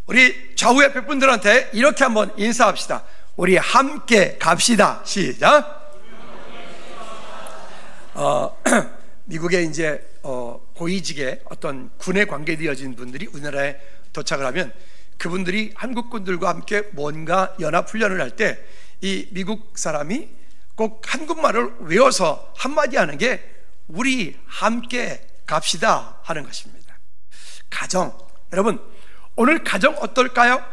우리 좌우 옆에 분들한테 이렇게 한번 인사합시다. 우리 함께 갑시다. 시작. 미국에 이제 고위직의 어떤 군에 관계되어진 분들이 우리나라에 도착을 하면 그분들이 한국 군들과 함께 뭔가 연합훈련을 할 때 이 미국 사람이 꼭 한국말을 외워서 한마디 하는 게 우리 함께 갑시다 하는 것입니다. 가정, 여러분 오늘 가정 어떨까요?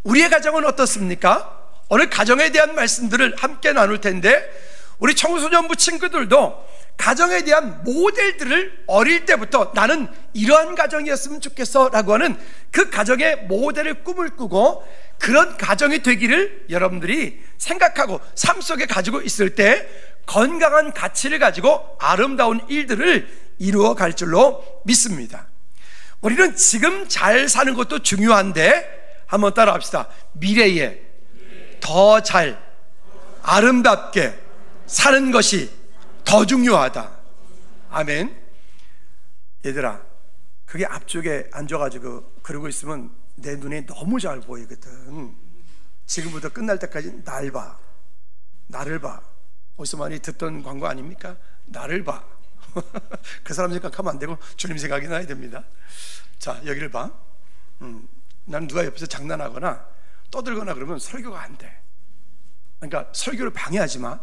우리의 가정은 어떻습니까? 오늘 가정에 대한 말씀들을 함께 나눌 텐데 우리 청소년부 친구들도 가정에 대한 모델들을 어릴 때부터 나는 이러한 가정이었으면 좋겠어 라고 하는 그 가정의 모델을 꿈을 꾸고 그런 가정이 되기를 여러분들이 생각하고 삶 속에 가지고 있을 때 건강한 가치를 가지고 아름다운 일들을 이루어 갈 줄로 믿습니다. 우리는 지금 잘 사는 것도 중요한데 한번 따라 합시다. 미래에 더 잘 아름답게 사는 것이 더 중요하다. 아멘. 얘들아, 그게 앞쪽에 앉아가지고 그러고 있으면 내 눈에 너무 잘 보이거든. 지금부터 끝날 때까지 날 봐, 나를 봐. 어디서 많이 듣던 광고 아닙니까? 나를 봐. 그 사람 생각하면 안 되고 주님 생각이 나야 됩니다. 자, 여기를 봐. 난 누가 옆에서 장난하거나 떠들거나 그러면 설교가 안 돼. 그러니까 설교를 방해하지 마.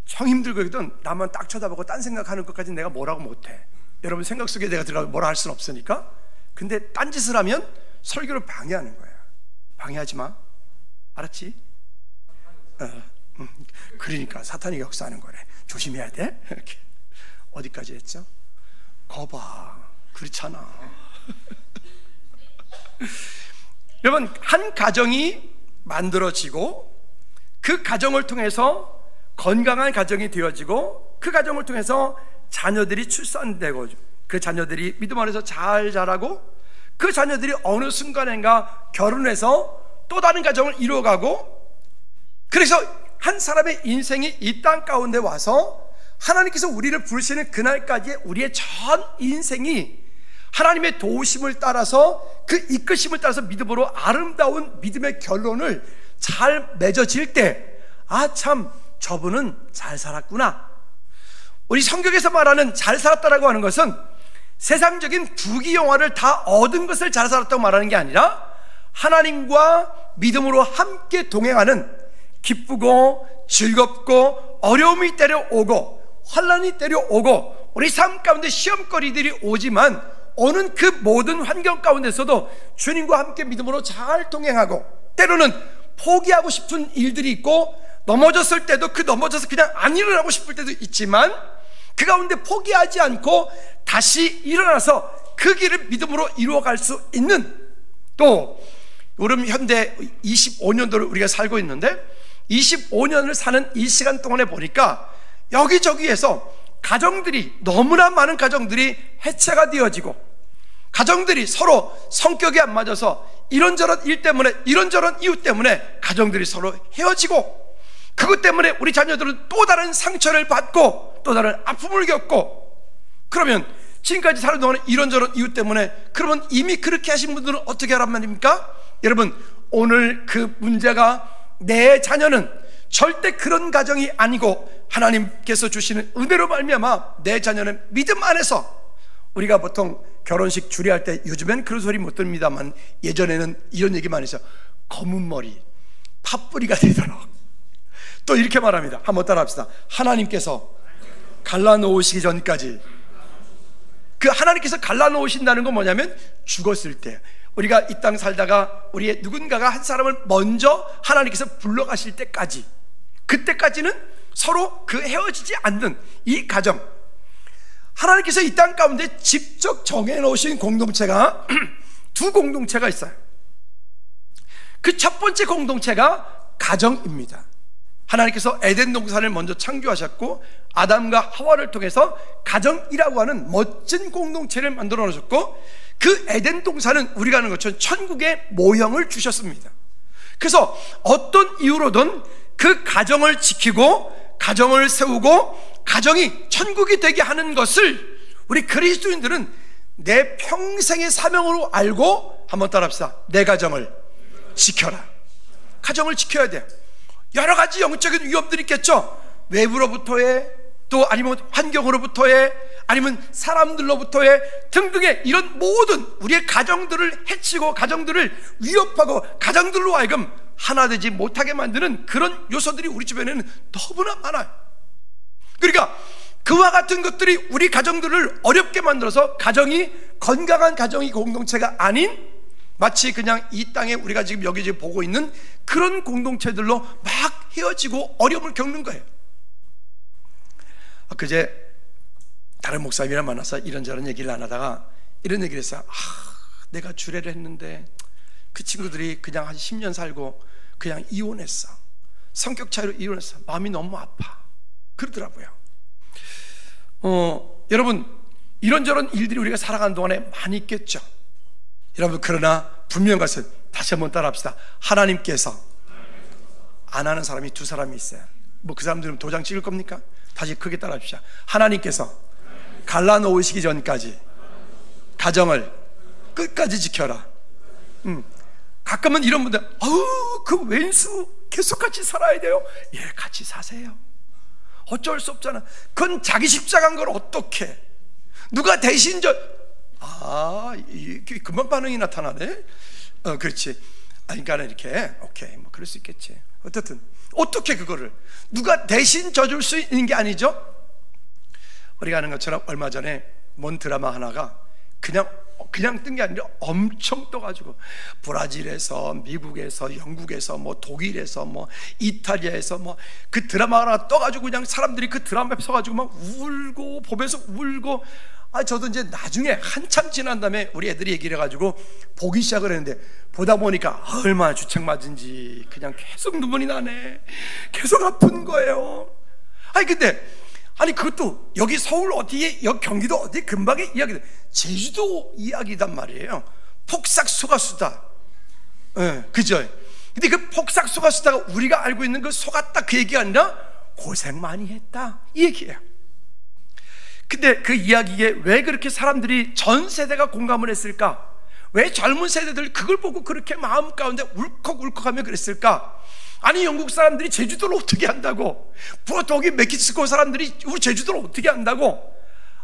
청 힘들거든. 나만 딱 쳐다보고 딴 생각하는 것까지 내가 뭐라고 못해. 여러분 생각 속에 내가 들어가서 뭐라 할 수는 없으니까. 근데 딴짓을 하면 설교를 방해하는 거야. 방해하지 마. 알았지? 그러니까 사탄이 역사하는 거래. 조심해야 돼. 이렇게. 어디까지 했죠? 거봐, 그렇잖아. 여러분, 한 가정이 만들어지고 그 가정을 통해서 건강한 가정이 되어지고 그 가정을 통해서 자녀들이 출산되고 그 자녀들이 믿음 안에서 잘 자라고 그 자녀들이 어느 순간인가 결혼해서 또 다른 가정을 이루어가고, 그래서 한 사람의 인생이 이 땅 가운데 와서 하나님께서 우리를 부르시는 그날까지의 우리의 전 인생이 하나님의 도우심을 따라서 그 이끄심을 따라서 믿음으로 아름다운 믿음의 결론을 잘 맺어질 때, 아 참 저분은 잘 살았구나. 우리 성경에서 말하는 잘 살았다라고 하는 것은 세상적인 부귀영화를 다 얻은 것을 잘 살았다고 말하는 게 아니라 하나님과 믿음으로 함께 동행하는, 기쁘고 즐겁고 어려움이 때려오고 환난이 때려오고 우리 삶 가운데 시험거리들이 오지만 오는 그 모든 환경 가운데서도 주님과 함께 믿음으로 잘 동행하고, 때로는 포기하고 싶은 일들이 있고 넘어졌을 때도 그 넘어져서 그냥 안 일어나고 싶을 때도 있지만 그 가운데 포기하지 않고 다시 일어나서 그 길을 믿음으로 이루어갈 수 있는, 또 요즘 현대 25년도를 우리가 살고 있는데 25년을 사는 이 시간 동안에 보니까 여기저기에서 가정들이, 너무나 많은 가정들이 해체가 되어지고 가정들이 서로 성격이 안 맞아서 이런저런 일 때문에, 이런저런 이유 때문에 가정들이 서로 헤어지고, 그것 때문에 우리 자녀들은 또 다른 상처를 받고 또 다른 아픔을 겪고, 그러면 지금까지 사는 동안에 이런저런 이유 때문에, 그러면 이미 그렇게 하신 분들은 어떻게 하란 말입니까? 여러분, 오늘 그 문제가 내 자녀는 절대 그런 가정이 아니고 하나님께서 주시는 은혜로 말미암아 내 자녀는 믿음 안에서, 우리가 보통 결혼식 주례할 때 요즘엔 그런 소리 못 듭니다만 예전에는 이런 얘기 많이 했어요. 검은 머리 팥뿌리가 되도록. 또 이렇게 말합니다. 한번 따라 합시다. 하나님께서 갈라놓으시기 전까지. 그 하나님께서 갈라놓으신다는 건 뭐냐면 죽었을 때, 우리가 이 땅 살다가 우리의 누군가가 한 사람을 먼저 하나님께서 불러가실 때까지, 그때까지는 서로 그 헤어지지 않는 이 가정, 하나님께서 이 땅 가운데 직접 정해놓으신 공동체가 두 공동체가 있어요. 그 첫 번째 공동체가 가정입니다. 하나님께서 에덴 동산을 먼저 창조하셨고 아담과 하와를 통해서 가정이라고 하는 멋진 공동체를 만들어 놓으셨고, 그 에덴 동산은 우리가 아는 것처럼 천국의 모형을 주셨습니다. 그래서 어떤 이유로든 그 가정을 지키고 가정을 세우고 가정이 천국이 되게 하는 것을 우리 그리스도인들은 내 평생의 사명으로 알고 한번 따라합시다. 내 가정을 지켜라. 가정을 지켜야 돼. 여러 가지 영적인 위험들이 있겠죠. 외부로부터의, 또 아니면 환경으로부터의, 아니면 사람들로부터의 등등의 이런 모든 우리의 가정들을 해치고 가정들을 위협하고 가정들로 하여금 하나 되지 못하게 만드는 그런 요소들이 우리 주변에는 너무나 많아요. 그러니까 그와 같은 것들이 우리 가정들을 어렵게 만들어서 가정이 건강한 가정이 공동체가 아닌 마치 그냥 이 땅에 우리가 지금 여기 보고 있는 그런 공동체들로 막 헤어지고 어려움을 겪는 거예요. 그제 다른 목사님이랑 만나서 이런저런 얘기를 안 하다가 이런 얘기를 했어요. 내가 주례를 했는데 그 친구들이 그냥 한 10년 살고 그냥 이혼했어. 성격 차이로 이혼했어. 마음이 너무 아파. 그러더라고요. 여러분, 이런저런 일들이 우리가 살아가는 동안에 많이 있겠죠. 여러분, 그러나 분명한 것은 다시 한번 따라합시다. 하나님께서 안 하는 사람이 두 사람이 있어요. 뭐 그 사람들은 도장 찍을 겁니까? 다시 크게 따라합시다. 하나님께서 갈라놓으시기 전까지 가정을 끝까지 지켜라. 가끔은 이런 분들, 그 왼수 계속 같이 살아야 돼요. 예, 같이 사세요. 어쩔 수 없잖아. 그건 자기 십자가인 걸 어떻게 누가 대신 금방 반응이 나타나네. 그렇지. 그러니까 이렇게 오케이, 뭐 그럴 수 있겠지. 어쨌든 어떻게 그거를 누가 대신 져줄 수 있는 게 아니죠. 우리가 아는 것처럼 얼마 전에 뭔 드라마 하나가 그냥 뜬 게 아니라 엄청 떠가지고 브라질에서, 미국에서, 영국에서, 뭐 독일에서, 뭐 이탈리아에서 뭐 그 드라마 하나 떠가지고 그냥 사람들이 그 드라마에 서가지고 막 울고 보면서 울고. 저도 이제 나중에 한참 지난 다음에 우리 애들이 얘기를 해가지고 보기 시작을 했는데 보다 보니까 얼마나 주책맞은지 그냥 계속 눈물이 나네. 계속 아픈 거예요. 근데 그것도 여기 서울 어디에, 여기 경기도 어디 근방의 이야기들, 제주도 이야기단 말이에요. 폭삭소가수다. 그죠? 근데 그 폭삭소가수다가 우리가 알고 있는 그 속았다 그 얘기가 아니라 고생 많이 했다 이 얘기예요. 근데 그 이야기에 왜 그렇게 사람들이 전 세대가 공감을 했을까? 왜 젊은 세대들 그걸 보고 그렇게 마음 가운데 울컥울컥하며 그랬을까? 영국 사람들이 제주도를 어떻게 한다고? 독일 멕시코 사람들이 우리 제주도를 어떻게 한다고?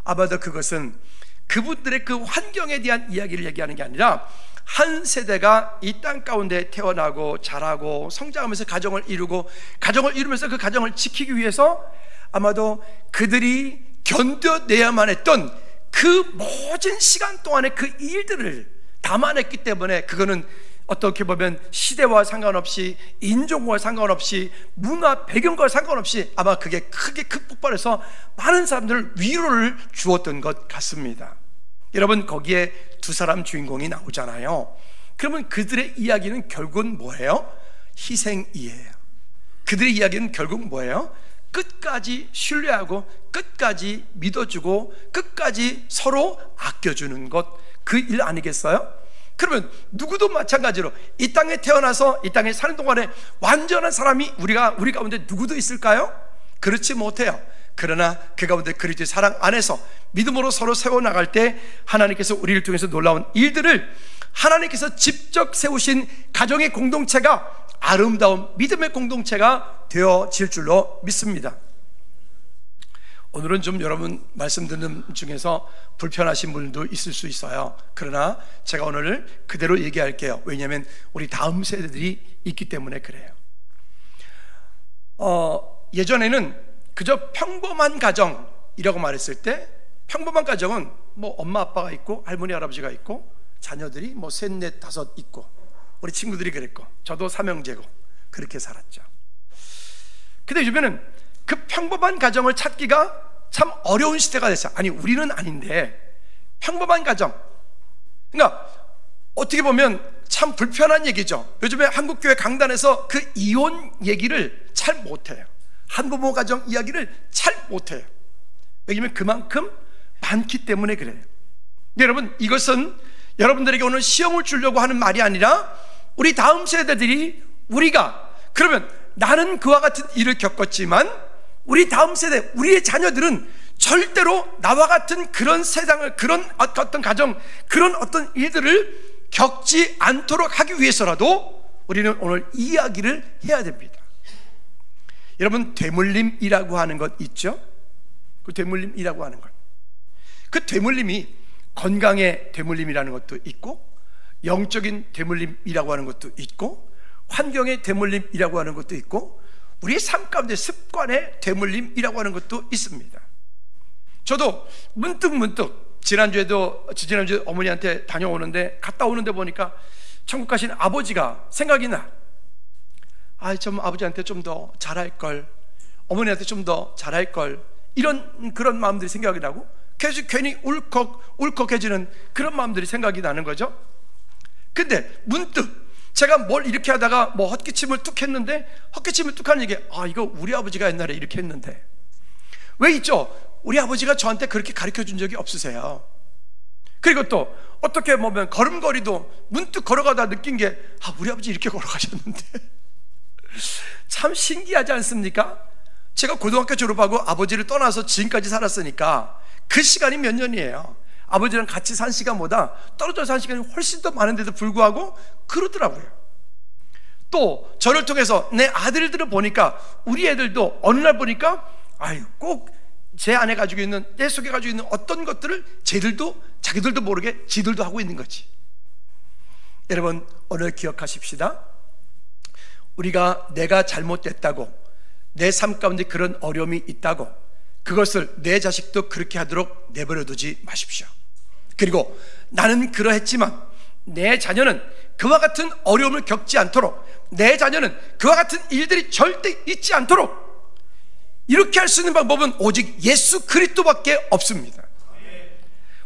아마도 그것은 그분들의 그 환경에 대한 이야기를 얘기하는 게 아니라 한 세대가 이 땅 가운데 태어나고 자라고 성장하면서 가정을 이루면서 그 가정을 지키기 위해서 아마도 그들이 견뎌내야만 했던 그 모든 시간 동안에 그 일들을 담아냈기 때문에 그거는 어떻게 보면 시대와 상관없이, 인종과 상관없이, 문화 배경과 상관없이 아마 그게 크게 극복해서 많은 사람들 위로를 주었던 것 같습니다. 여러분, 거기에 두 사람 주인공이 나오잖아요. 그러면 그들의 이야기는 결국은 뭐예요? 희생이에요. 그들의 이야기는 결국 뭐예요? 끝까지 신뢰하고 끝까지 믿어주고 끝까지 서로 아껴주는 것, 그 일 아니겠어요? 그러면 누구도 마찬가지로 이 땅에 태어나서 이 땅에 사는 동안에 완전한 사람이 우리 가운데 누구도 있을까요? 그렇지 못해요. 그러나 그 가운데 그리스도의 사랑 안에서 믿음으로 서로 세워나갈 때 하나님께서 우리를 통해서 놀라운 일들을, 하나님께서 직접 세우신 가정의 공동체가 아름다운 믿음의 공동체가 되어질 줄로 믿습니다. 오늘은 좀 여러분 말씀 듣는 중에서 불편하신 분들도 있을 수 있어요. 그러나 제가 오늘 그대로 얘기할게요. 왜냐하면 우리 다음 세대들이 있기 때문에 그래요. 예전에는 그저 평범한 가정이라고 말했을 때, 평범한 가정은 뭐 엄마 아빠가 있고 할머니 할아버지가 있고 자녀들이 뭐 셋, 넷, 다섯 있고, 우리 친구들이 그랬고 저도 삼형제고 그렇게 살았죠. 근데 요즘에는 그 평범한 가정을 찾기가 참 어려운 시대가 됐어요. 우리는 아닌데 평범한 가정, 그러니까 어떻게 보면 참 불편한 얘기죠. 요즘에 한국교회 강단에서 그 이혼 얘기를 잘 못해요. 한부모 가정 이야기를 잘 못해요. 왜냐하면 그만큼 많기 때문에 그래요. 여러분, 이것은 여러분들에게 오늘 시험을 주려고 하는 말이 아니라 우리 다음 세대들이, 우리가, 그러면 나는 그와 같은 일을 겪었지만 우리 다음 세대, 우리의 자녀들은 절대로 나와 같은 그런 세상을, 그런 어떤 가정, 그런 어떤 일들을 겪지 않도록 하기 위해서라도 우리는 오늘 이야기를 해야 됩니다. 여러분, 되물림이라고 하는 것 있죠? 그 되물림이라고 하는 것, 그 되물림이 건강의 되물림이라는 것도 있고, 영적인 되물림이라고 하는 것도 있고, 환경의 되물림이라고 하는 것도 있고, 우리의 삶 가운데 습관의 되물림이라고 하는 것도 있습니다. 저도 문득 지난주에 어머니한테 다녀오는데, 갔다 오는데 보니까 천국 가신 아버지가 생각이 나. 좀 아버지한테 좀 더 잘할걸, 어머니한테 좀 더 잘할걸, 그런 마음들이 생각이 나고, 계속 괜히 울컥해지는 그런 마음들이 생각이 나는 거죠. 근데 문득 제가 뭘 이렇게 하다가 뭐 헛기침을 뚝 했는데, 헛기침을 뚝 하는 얘기, 이거 우리 아버지가 옛날에 이렇게 했는데. 왜 있죠? 우리 아버지가 저한테 그렇게 가르쳐 준 적이 없으세요. 그리고 또 어떻게 보면 걸음걸이도 문득 걸어가다 느낀 게, 우리 아버지 이렇게 걸어가셨는데. 참 신기하지 않습니까? 제가 고등학교 졸업하고 아버지를 떠나서 지금까지 살았으니까 그 시간이 몇 년이에요. 아버지랑 같이 산 시간보다 떨어져 산 시간이 훨씬 더 많은데도 불구하고 그러더라고요. 또 저를 통해서 내 아들들을 보니까, 우리 애들도 어느 날 보니까 꼭 제 안에 가지고 있는, 내 속에 가지고 있는 어떤 것들을 자기들도 모르게 지들도 하고 있는 거지. 여러분, 오늘 기억하십시다. 내가 잘못됐다고, 내 삶 가운데 그런 어려움이 있다고, 그것을 내 자식도 그렇게 하도록 내버려 두지 마십시오. 그리고 나는 그러했지만 내 자녀는 그와 같은 어려움을 겪지 않도록, 내 자녀는 그와 같은 일들이 절대 있지 않도록, 이렇게 할 수 있는 방법은 오직 예수 그리스도밖에 없습니다.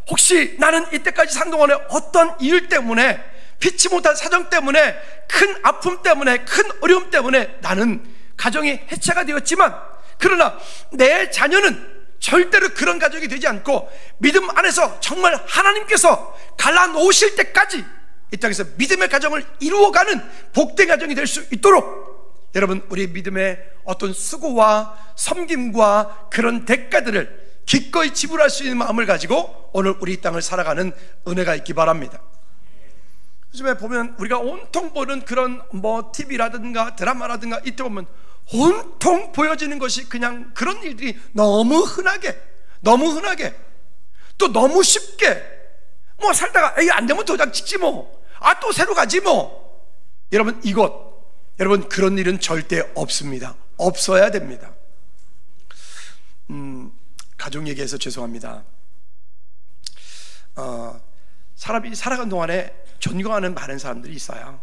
혹시 나는 이때까지 산 동안에 어떤 이유 때문에, 피치 못한 사정 때문에, 큰 아픔 때문에, 큰 어려움 때문에 나는 가정이 해체가 되었지만, 그러나 내 자녀는 절대로 그런 가정이 되지 않고 믿음 안에서 정말 하나님께서 갈라놓으실 때까지 이 땅에서 믿음의 가정을 이루어가는 복된 가정이 될 수 있도록, 여러분, 우리 믿음의 어떤 수고와 섬김과 그런 대가들을 기꺼이 지불할 수 있는 마음을 가지고 오늘 우리 이 땅을 살아가는 은혜가 있기 바랍니다. 요즘에 보면 우리가 온통 보는 그런 TV라든가 드라마라든가, 이때 보면 온통 보여지는 것이 그냥 그런 일들이 너무 흔하게 또 너무 쉽게, 살다가 안 되면 도장 찍지 또 새로 가지 여러분, 그런 일은 절대 없습니다. 없어야 됩니다. 가족 얘기해서 죄송합니다. 사람이 살아가는 동안에 존경하는 많은 사람들이 있어요.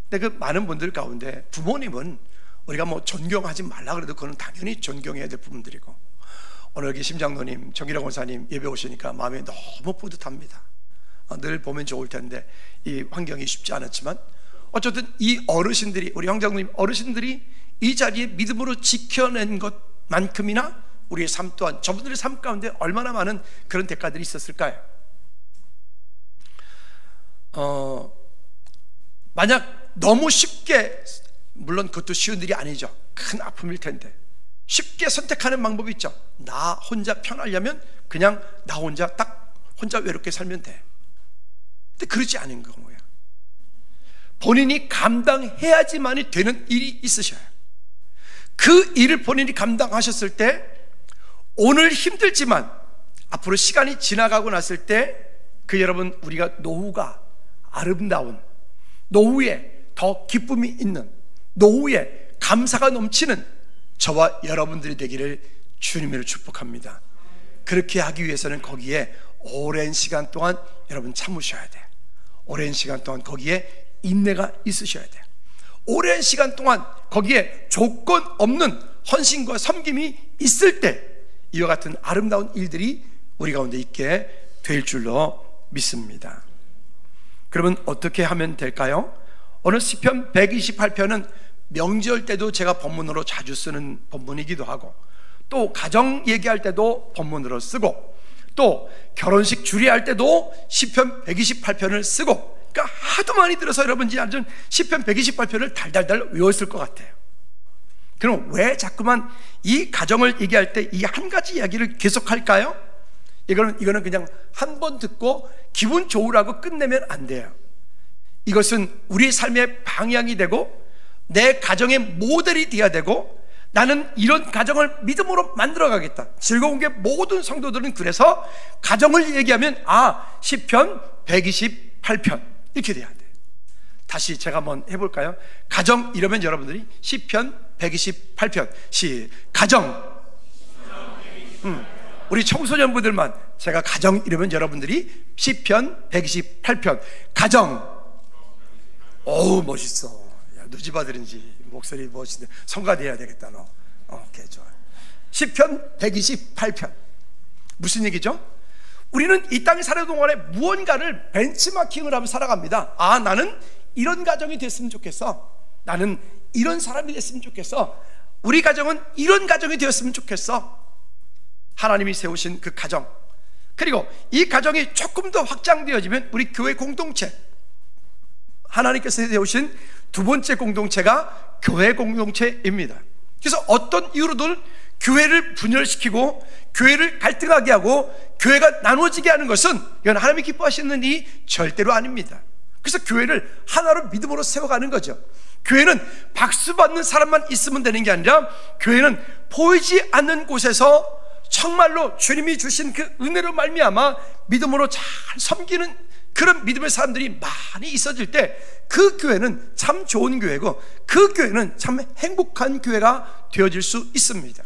근데 그 많은 분들 가운데 부모님은 우리가 존경하지 말라 그래도 그건 당연히 존경해야 될 부분들이고, 오늘 여기 심장로님, 정기랑 원사님 예배 오시니까 마음이 너무 뿌듯합니다. 늘 보면 좋을 텐데 이 환경이 쉽지 않았지만, 어쨌든 이 어르신들이, 우리 황장로님 어르신들이 이 자리에 믿음으로 지켜낸 것만큼이나 우리의 삶 또한, 저분들의 삶 가운데 얼마나 많은 그런 대가들이 있었을까요? 만약 너무 쉽게, 물론 그것도 쉬운 일이 아니죠. 큰 아픔일 텐데 쉽게 선택하는 방법이 있죠. 나 혼자 편하려면 그냥 나 혼자 혼자 외롭게 살면 돼. 근데 그러지 않은 거예요. 본인이 감당해야지만이 되는 일이 있으셔요. 그 일을 본인이 감당하셨을 때, 오늘 힘들지만 앞으로 시간이 지나가고 났을 때 여러분, 우리가 노후가 아름다운, 노후에 더 기쁨이 있는, 노후에 감사가 넘치는 저와 여러분들이 되기를 주님으로 축복합니다. 그렇게 하기 위해서는 거기에 오랜 시간 동안 여러분 참으셔야 돼요. 오랜 시간 동안 거기에 인내가 있으셔야 돼요. 오랜 시간 동안 거기에 조건 없는 헌신과 섬김이 있을 때 이와 같은 아름다운 일들이 우리 가운데 있게 될 줄로 믿습니다. 그러면 어떻게 하면 될까요? 오늘 시편 128편은 명절 때도 제가 본문으로 자주 쓰는 본문이기도 하고, 또 가정 얘기할 때도 본문으로 쓰고, 또 결혼식 주례할 때도 시편 128편을 쓰고, 그러니까 하도 많이 들어서 여러분이 아주 시편 128편을 달달달 외웠을 것 같아요. 그럼 왜 자꾸만 이 가정을 얘기할 때 이 한 가지 이야기를 계속할까요? 이거는 그냥 한 번 듣고 기분 좋으라고 끝내면 안 돼요. 이것은 우리 삶의 방향이 되고 내 가정의 모델이 되어야 되고, 나는 이런 가정을 믿음으로 만들어가겠다. 즐거운 게 모든 성도들은 그래서 가정을 얘기하면 시편 128편 이렇게 돼야 돼. 다시 제가 한번 해볼까요? 가정 이러면 여러분들이 시편 128편 가정. 우리 청소년부들만 제가 가정 이러면 여러분들이 시편 128편 가정. 어우 멋있어. 야, 누지 받으는지 목소리 멋있는데 성가대해야 되겠다 너. 오케이 좋아. 시편 128편 무슨 얘기죠? 우리는 이 땅에 살아가는 동안에 무언가를 벤치마킹을 하며 살아갑니다. 나는 이런 가정이 됐으면 좋겠어. 나는 이런 사람이 됐으면 좋겠어. 우리 가정은 이런 가정이 되었으면 좋겠어. 하나님이 세우신 그 가정, 그리고 이 가정이 조금 더 확장되어지면 우리 교회 공동체, 하나님께서 세우신 두 번째 공동체가 교회 공동체입니다. 그래서 어떤 이유로든 교회를 분열시키고 교회를 갈등하게 하고 교회가 나눠지게 하는 것은 이건 하나님이 기뻐하시는 일이 절대로 아닙니다. 그래서 교회를 하나로 믿음으로 세워가는 거죠. 교회는 박수 받는 사람만 있으면 되는 게 아니라 교회는 보이지 않는 곳에서 정말로 주님이 주신 그 은혜로 말미암아 믿음으로 잘 섬기는 그런 믿음의 사람들이 많이 있어질 때 그 교회는 참 좋은 교회고 그 교회는 참 행복한 교회가 되어질 수 있습니다.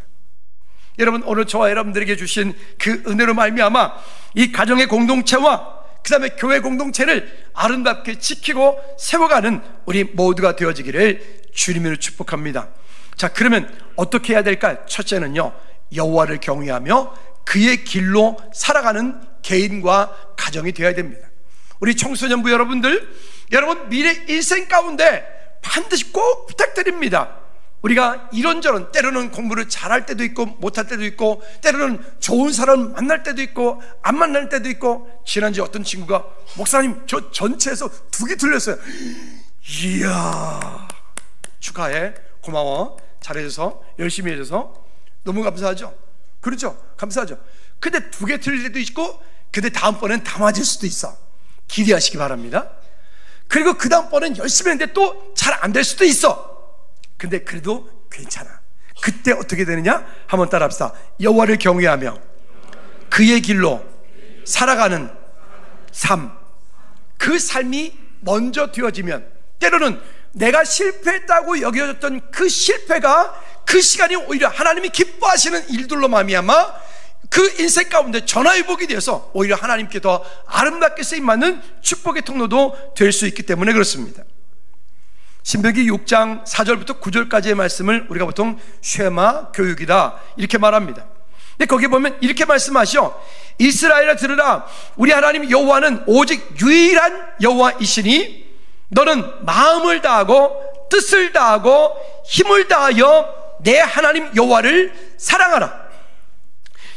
여러분, 오늘 저와 여러분들에게 주신 그 은혜로 말미암아 이 가정의 공동체와 그 다음에 교회 공동체를 아름답게 지키고 세워가는 우리 모두가 되어지기를 주님으로 축복합니다. 자, 그러면 어떻게 해야 될까요? 첫째는요, 여호와를 경외하며 그의 길로 살아가는 개인과 가정이 되어야 됩니다. 우리 청소년부 여러분들, 여러분 미래 인생 가운데 반드시 꼭 부탁드립니다. 우리가 이런저런 때로는 공부를 잘할 때도 있고 못할 때도 있고 때로는 좋은 사람 만날 때도 있고 안 만날 때도 있고, 지난주에 어떤 친구가 목사님 저 전체에서 2개 틀렸어요. 이야 축하해, 고마워, 잘해줘서 열심히 해줘서 너무 감사하죠. 그렇죠, 감사하죠. 근데 2개 틀릴 때도 있고 근데 다음번엔 다 맞을 수도 있어. 기대하시기 바랍니다. 그리고 그 다음번엔 열심히 했는데 또 잘 안 될 수도 있어. 근데 그래도 괜찮아. 그때 어떻게 되느냐? 한번 따라합시다. 여호와를 경외하며 그의 길로 살아가는 삶, 그 삶이 먼저 되어지면 때로는 내가 실패했다고 여겨졌던 그 실패가 그 시간이 오히려 하나님이 기뻐하시는 일들로 말미암아 그 인생 가운데 전화위복이 되어서 오히려 하나님께 더 아름답게 쓰임받는 축복의 통로도 될 수 있기 때문에 그렇습니다. 신명기 6장 4절부터 9절까지의 말씀을 우리가 보통 쉐마 교육이다 이렇게 말합니다. 근데 거기 보면 이렇게 말씀하시오. 이스라엘아 들으라, 우리 하나님 여호와는 오직 유일한 여호와이시니 너는 마음을 다하고 뜻을 다하고 힘을 다하여 내 하나님 여호와를 사랑하라.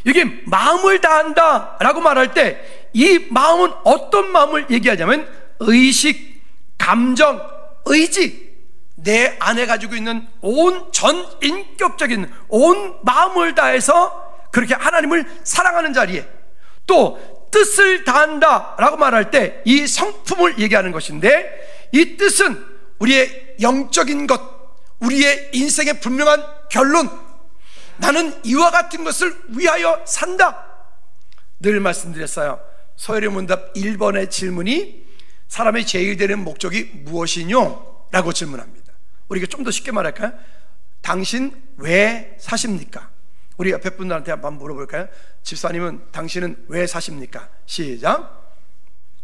여기 마음을 다한다 라고 말할 때 이 마음은 어떤 마음을 얘기하냐면 의식, 감정, 의지, 내 안에 가지고 있는 온 전 인격적인 온 마음을 다해서 그렇게 하나님을 사랑하는 자리에, 또 뜻을 다한다 라고 말할 때 이 성품을 얘기하는 것인데, 이 뜻은 우리의 영적인 것, 우리의 인생의 분명한 결론, 나는 이와 같은 것을 위하여 산다. 늘 말씀드렸어요. 서열의 문답 1번의 질문이 사람의 제일 되는 목적이 무엇이뇨? 라고 질문합니다. 우리가 좀 더 쉽게 말할까요? 당신 왜 사십니까? 우리 옆에 분들한테 한번 물어볼까요? 집사님은 당신은 왜 사십니까? 시작.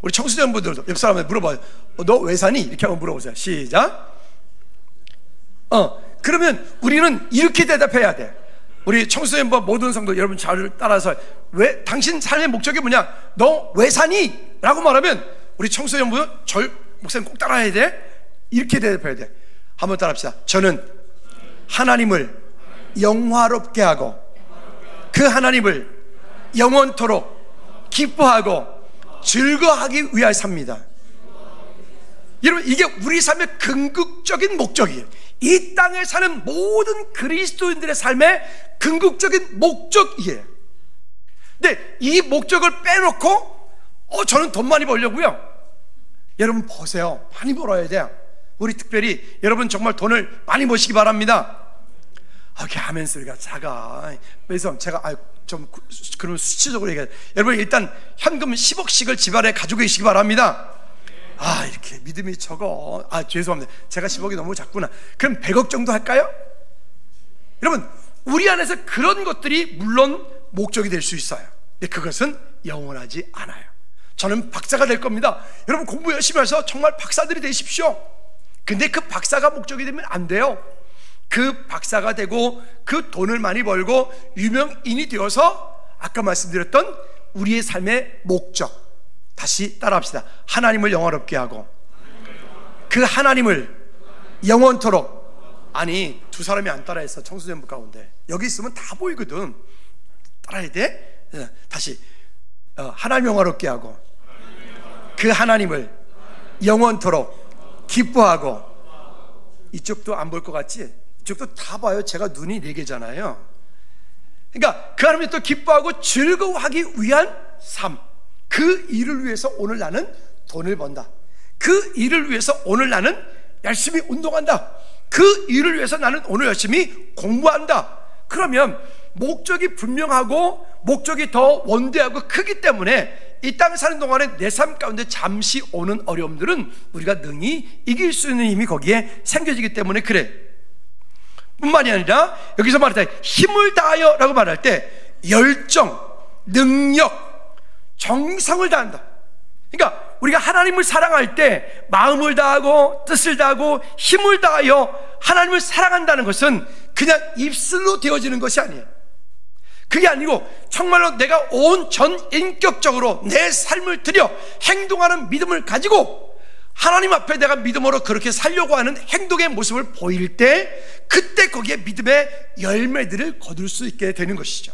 우리 청소년분들도 옆 사람한테 물어봐요. 너 왜 사니? 이렇게 한번 물어보세요. 시작. 그러면 우리는 이렇게 대답해야 돼. 우리 청소년부 모든 성도 여러분 잘 따라서, 왜 당신 삶의 목적이 뭐냐? 너 왜 사니? 라고 말하면 우리 청소년부 목사님 꼭 따라해야 돼. 이렇게 대답해야 돼. 한번 따라합시다. 저는 하나님을 영화롭게 하고 그 하나님을 영원토록 기뻐하고 즐거워하기 위하여 삽니다. 여러분, 이게 우리 삶의 궁극적인 목적이에요. 이 땅에 사는 모든 그리스도인들의 삶의 궁극적인 목적이에요. 근데 이 목적을 빼놓고 저는 돈 많이 벌려고요, 여러분 보세요. 많이 벌어야 돼요. 우리 특별히 여러분 정말 돈을 많이 버시기 바랍니다. 이렇게 하면 소리가 작아. 그래서 제가 그럼 수치적으로 얘기해요. 여러분 일단 현금 10억씩을 집안에 가지고 계시기 바랍니다. 이렇게 믿음이 적어. 죄송합니다. 제가 10억이 너무 작구나. 그럼 100억 정도 할까요? 여러분 우리 안에서 그런 것들이 물론 목적이 될 수 있어요. 근데 그것은 영원하지 않아요. 저는 박사가 될 겁니다. 여러분 공부 열심히 해서 정말 박사들이 되십시오. 근데 그 박사가 목적이 되면 안 돼요. 그 박사가 되고 그 돈을 많이 벌고 유명인이 되어서 아까 말씀드렸던 우리의 삶의 목적, 다시 따라합시다. 하나님을 영화롭게 하고 그 하나님을 영원토록. 아니 두 사람이 안 따라했어. 청소년부 가운데 여기 있으면 다 보이거든. 따라야 돼. 다시 하나님 영화롭게 하고 그 하나님을 영원토록 기뻐하고. 이쪽도 안 볼 것 같지? 이쪽도 다 봐요. 제가 눈이 4개잖아요. 그러니까 그 하나님을 또 기뻐하고 즐거워하기 위한 삶, 그 일을 위해서 오늘 나는 돈을 번다. 그 일을 위해서 오늘 나는 열심히 운동한다. 그 일을 위해서 나는 오늘 열심히 공부한다. 그러면 목적이 분명하고 목적이 더 원대하고 크기 때문에 이 땅 사는 동안에 내 삶 가운데 잠시 오는 어려움들은 우리가 능히 이길 수 있는 힘이 거기에 생겨지기 때문에 그래. 뿐만이 아니라 여기서 말할 때 힘을 다하여 라고 말할 때 열정, 능력, 정성을 다한다. 그러니까 우리가 하나님을 사랑할 때 마음을 다하고 뜻을 다하고 힘을 다하여 하나님을 사랑한다는 것은 그냥 입술로 되어지는 것이 아니에요. 그게 아니고 정말로 내가 온 전 인격적으로 내 삶을 들여 행동하는 믿음을 가지고 하나님 앞에 내가 믿음으로 그렇게 살려고 하는 행동의 모습을 보일 때 그때 거기에 믿음의 열매들을 거둘 수 있게 되는 것이죠.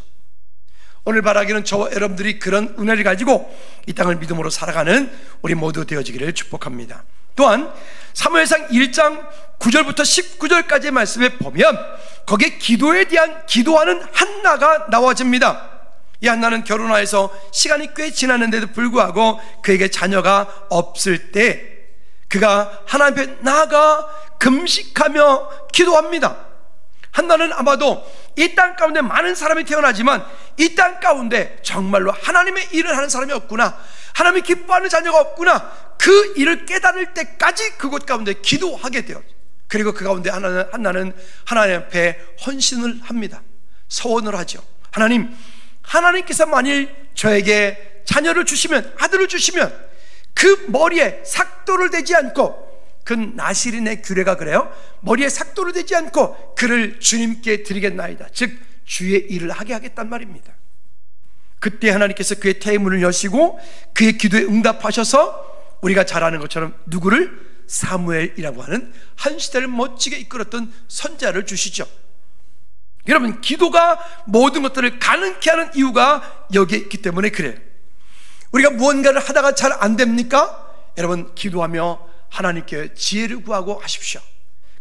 오늘 바라기는 저와 여러분들이 그런 은혜를 가지고 이 땅을 믿음으로 살아가는 우리 모두 되어지기를 축복합니다. 또한 사무엘상 1장 9절부터 19절까지의 말씀에 보면 거기에 기도에 대한 기도하는 한나가 나와집니다. 이 한나는 결혼하여서 시간이 꽤 지났는데도 불구하고 그에게 자녀가 없을 때 그가 하나님 앞에 나아가 금식하며 기도합니다. 한나는 아마도 이 땅 가운데 많은 사람이 태어나지만 이 땅 가운데 정말로 하나님의 일을 하는 사람이 없구나, 하나님이 기뻐하는 자녀가 없구나, 그 일을 깨달을 때까지 그곳 가운데 기도하게 되었죠. 그리고 그 가운데 한나는 하나님 앞에 헌신을 합니다. 서원을 하죠. 하나님께서 만일 저에게 자녀를 주시면, 아들을 주시면 그 머리에 삭도를 대지 않고, 그 나실인의 규례가 그래요. 머리에 삭도를 대지 않고 그를 주님께 드리겠나이다. 즉 주의 일을 하게 하겠단 말입니다. 그때 하나님께서 그의 태문을 여시고 그의 기도에 응답하셔서 우리가 잘 아는 것처럼 누구를? 사무엘이라고 하는 한 시대를 멋지게 이끌었던 선자를 주시죠. 여러분, 기도가 모든 것들을 가능케 하는 이유가 여기에 있기 때문에 그래요. 우리가 무언가를 하다가 잘 안 됩니까? 여러분, 기도하며 하나님께 지혜를 구하고 하십시오.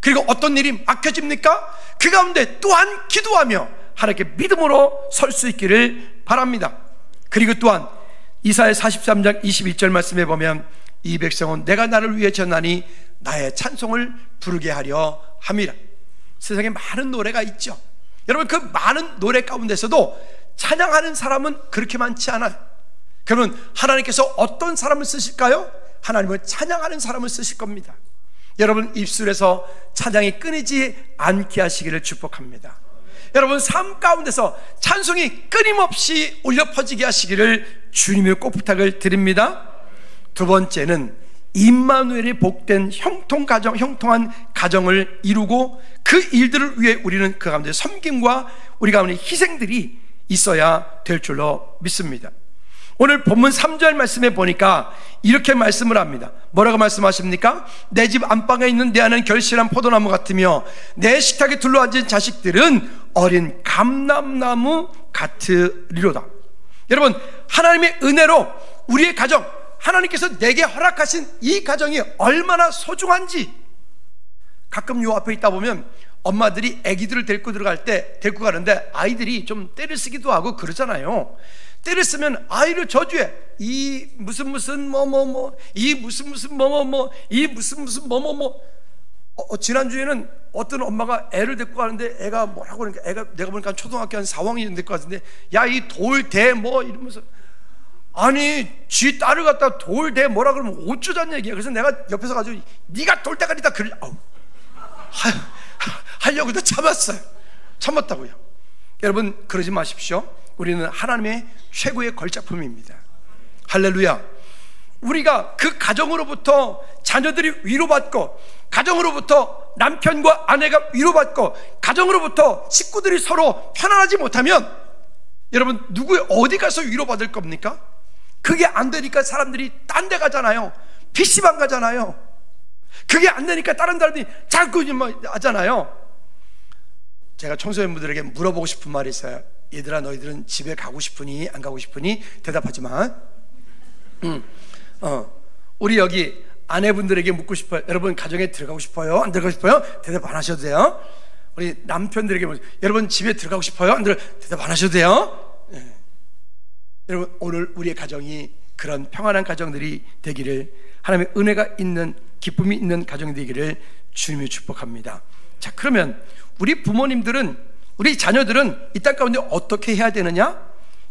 그리고 어떤 일이 막혀집니까? 그 가운데 또한 기도하며 하나님께 믿음으로 설 수 있기를 바랍니다. 그리고 또한 이사야 43장 21절 말씀에 보면 이 백성은 내가 나를 위해 전하니 나의 찬송을 부르게 하려 함이라. 세상에 많은 노래가 있죠. 여러분, 그 많은 노래 가운데서도 찬양하는 사람은 그렇게 많지 않아요. 그러면 하나님께서 어떤 사람을 쓰실까요? 하나님은 찬양하는 사람을 쓰실 겁니다. 여러분, 입술에서 찬양이 끊이지 않게 하시기를 축복합니다. 여러분, 삶 가운데서 찬송이 끊임없이 울려 퍼지게 하시기를 주님의 꼭 부탁을 드립니다. 두 번째는 임마누엘의 복된 형통한 가정을 이루고 그 일들을 위해 우리는 그 가운데 섬김과 우리 가운데 희생들이 있어야 될 줄로 믿습니다. 오늘 본문 3절 말씀에 보니까 이렇게 말씀을 합니다. 뭐라고 말씀하십니까? 내 집 안방에 있는 내 아는 결실한 포도나무 같으며 내 식탁에 둘러앉은 자식들은 어린 감람나무 같으리로다. 여러분, 하나님의 은혜로 우리의 가정, 하나님께서 내게 허락하신 이 가정이 얼마나 소중한지, 가끔 요 앞에 있다 보면 엄마들이 아기들을 데리고 가는데 아이들이 좀 때를 쓰기도 하고 그러잖아요. 때를 쓰면 아이를 저주해. 이 무슨 뭐뭐뭐, 이 무슨 뭐뭐뭐, 이 무슨 뭐뭐뭐. 지난주에는 어떤 엄마가 애를 데리고 가는데 애가 뭐라고 그러니까 애가 내가 보니까 초등학교 한 4학년 될 것 같은데, 야, 이 돌대 뭐 이러면서, 아니 지 딸을 갖다 돌대 뭐라 그러면 어쩌자는 얘기야. 그래서 내가 옆에서 가지고 네가 돌대가리다 그래 하려고 다 참았다고요. 여러분, 그러지 마십시오. 우리는 하나님의 최고의 걸작품입니다. 할렐루야. 우리가 그 가정으로부터 자녀들이 위로받고, 가정으로부터 남편과 아내가 위로받고, 가정으로부터 식구들이 서로 편안하지 못하면 여러분, 어디 가서 위로받을 겁니까? 그게 안 되니까 사람들이 딴 데 가잖아요. PC방 가잖아요. 그게 안 되니까 다른 사람들이 자꾸 하잖아요. 제가 청소년분들에게 물어보고 싶은 말이 있어요. 얘들아, 너희들은 집에 가고 싶으니 안 가고 싶으니 대답하지 마. 우리 여기 아내분들에게 묻고 싶어요. 여러분 가정에 들어가고 싶어요? 안 들어가고 싶어요? 대답 안 하셔도 돼요. 우리 남편들에게 여러분 집에 들어가고 싶어요? 안 대답 안 하셔도 돼요. 네. 여러분, 오늘 우리의 가정이 그런 평안한 가정들이 되기를, 하나님의 은혜가 있는, 기쁨이 있는 가정이 되기를 주님이 축복합니다. 자, 그러면 우리 부모님들은, 우리 자녀들은 이 땅 가운데 어떻게 해야 되느냐?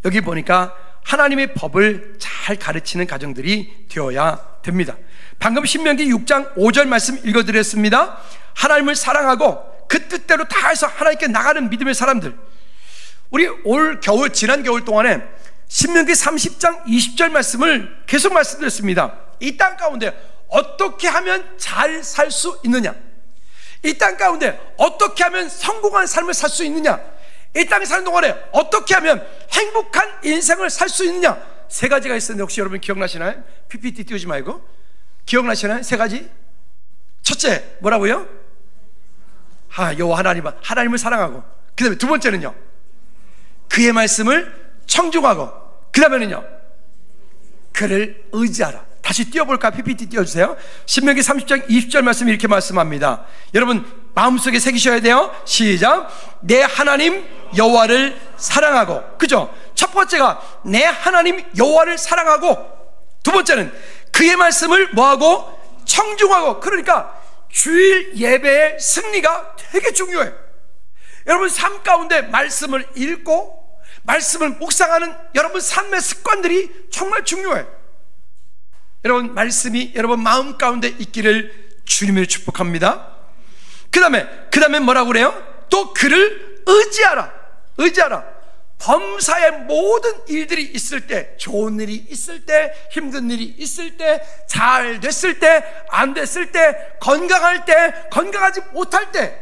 여기 보니까 하나님의 법을 잘 가르치는 가정들이 되어야 됩니다. 방금 신명기 6장 5절 말씀 읽어드렸습니다. 하나님을 사랑하고 그 뜻대로 다 해서 하나님께 나가는 믿음의 사람들. 우리 올 겨울, 지난 겨울 동안에 신명기 30장 20절 말씀을 계속 말씀드렸습니다. 이 땅 가운데 어떻게 하면 잘 살 수 있느냐, 이 땅 가운데 어떻게 하면 성공한 삶을 살 수 있느냐, 이 땅에 사는 동안에 어떻게 하면 행복한 인생을 살 수 있느냐, 세 가지가 있었는데 혹시 여러분 기억나시나요? PPT 띄우지 말고. 기억나시나요? 세 가지. 첫째 뭐라고요? 여호와 하나님을 사랑하고, 그 다음에 두 번째는요, 그의 말씀을 청중하고, 그 다음에는요, 그를 의지하라. 다시 띄워볼까? PPT 띄워주세요. 신명기 30장 20절 말씀 이렇게 말씀합니다. 여러분 마음속에 새기셔야 돼요. 시작. 내 하나님 여호와를 사랑하고. 그죠? 첫 번째가 내 하나님 여호와를 사랑하고, 두 번째는 그의 말씀을 뭐하고? 청중하고. 그러니까 주일 예배의 승리가 되게 중요해요. 여러분 삶 가운데 말씀을 읽고 말씀을 묵상하는 여러분 삶의 습관들이 정말 중요해요. 여러분 말씀이 여러분 마음 가운데 있기를 주님을 축복합니다. 그 다음에 뭐라고 그래요? 또 그를 의지하라. 범사의 모든 일들이 있을 때, 좋은 일이 있을 때, 힘든 일이 있을 때, 잘 됐을 때, 안 됐을 때, 건강할 때, 건강하지 못할 때,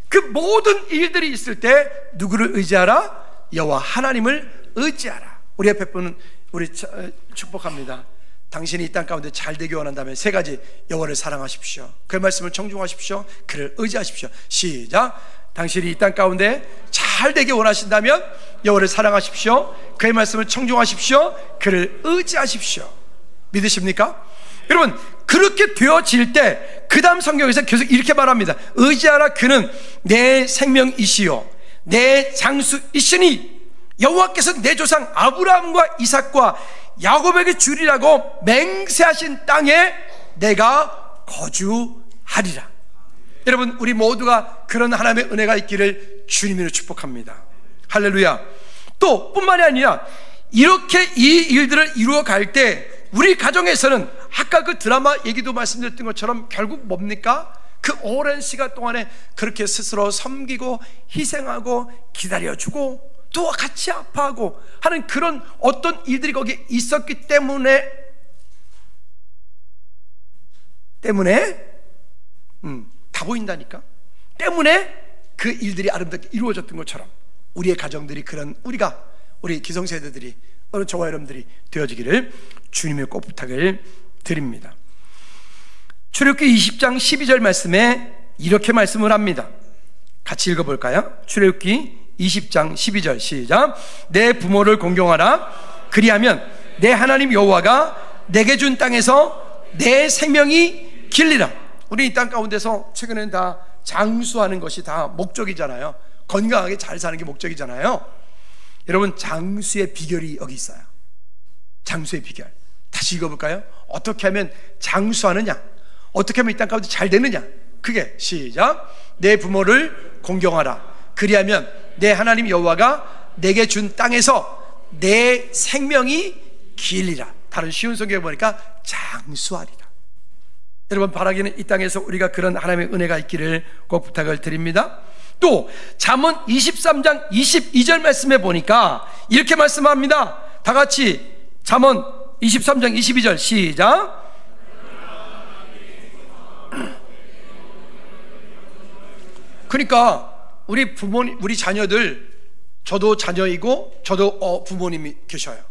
그 모든 일들이 있을 때 누구를 의지하라? 여호와 하나님을 의지하라. 우리 옆에 분은 우리 축복합니다. 당신이 이 땅 가운데 잘 되기 원한다면 세 가지. 여호와를 사랑하십시오, 그의 말씀을 청중하십시오, 그를 의지하십시오. 시작. 당신이 이 땅 가운데 잘 되기 원하신다면 여호와를 사랑하십시오, 그의 말씀을 청중하십시오, 그를 의지하십시오. 믿으십니까? 여러분 그렇게 되어질 때 그 다음 성경에서 계속 이렇게 말합니다. 의지하라, 그는 내 생명이시요 내 장수이시니 여호와께서 내 조상 아브라함과 이삭과 야곱에게 주리라고 맹세하신 땅에 내가 거주하리라. 여러분 우리 모두가 그런 하나님의 은혜가 있기를 주님으로 축복합니다. 할렐루야. 또 뿐만이 아니라 이렇게 이 일들을 이루어 갈 때 우리 가정에서는 아까 그 드라마 얘기도 말씀드렸던 것처럼 결국 뭡니까? 그 오랜 시간 동안에 그렇게 스스로 섬기고 희생하고 기다려주고 또 같이 아파하고 하는 그런 어떤 일들이 거기에 있었기 때문에 다 보인다니까. 때문에 그 일들이 아름답게 이루어졌던 것처럼 우리의 가정들이 그런, 우리 기성세대들이, 오늘 저와 여러분들이 되어지기를 주님의 꼭 부탁을 드립니다. 출애굽기 20장 12절 말씀에 이렇게 말씀을 합니다. 같이 읽어볼까요? 출애굽기 20장 12절 시작. 내 부모를 공경하라. 그리하면 내 하나님 여호와가 내게 준 땅에서 내 생명이 길리라. 우리 이 땅 가운데서 최근에는 다 장수하는 것이 다 목적이잖아요. 건강하게 잘 사는 게 목적이잖아요. 여러분 장수의 비결이 여기 있어요. 장수의 비결. 다시 읽어볼까요? 어떻게 하면 장수하느냐, 어떻게 하면 이 땅 가운데 잘 되느냐. 그게 시작. 내 부모를 공경하라. 그리하면 내 하나님 여호와가 내게 준 땅에서 내 생명이 길리라. 다른 쉬운 성경에 보니까 장수하리라. 여러분, 바라기는 이 땅에서 우리가 그런 하나님의 은혜가 있기를 꼭 부탁을 드립니다. 또 잠언 23장 22절 말씀에 보니까 이렇게 말씀합니다. 다 같이 잠언 23장 22절 시작. 그러니까 우리 부모님, 우리 자녀들, 저도 자녀이고 저도 부모님이 계셔요.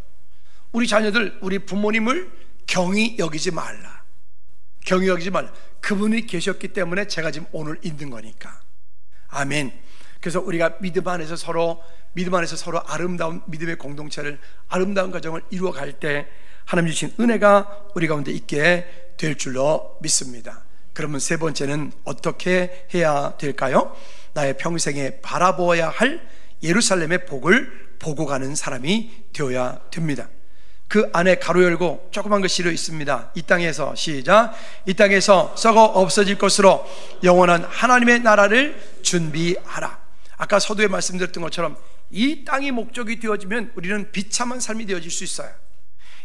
우리 자녀들, 우리 부모님을 경히 여기지 말라. 경히 여기지 말라. 그분이 계셨기 때문에 제가 지금 오늘 있는 거니까. 아멘. 그래서 우리가 믿음 안에서 서로 아름다운 믿음의 공동체를, 아름다운 가정을 이루어갈 때 하나님 주신 은혜가 우리 가운데 있게 될 줄로 믿습니다. 그러면 세 번째는 어떻게 해야 될까요? 나의 평생에 바라보아야 할 예루살렘의 복을 보고 가는 사람이 되어야 됩니다. 그 안에 가로 열고 조그만 글씨로 있습니다. 이 땅에서 시작. 이 땅에서 썩어 없어질 것으로 영원한 하나님의 나라를 준비하라. 아까 서두에 말씀드렸던 것처럼 이 땅이 목적이 되어지면 우리는 비참한 삶이 되어질 수 있어요.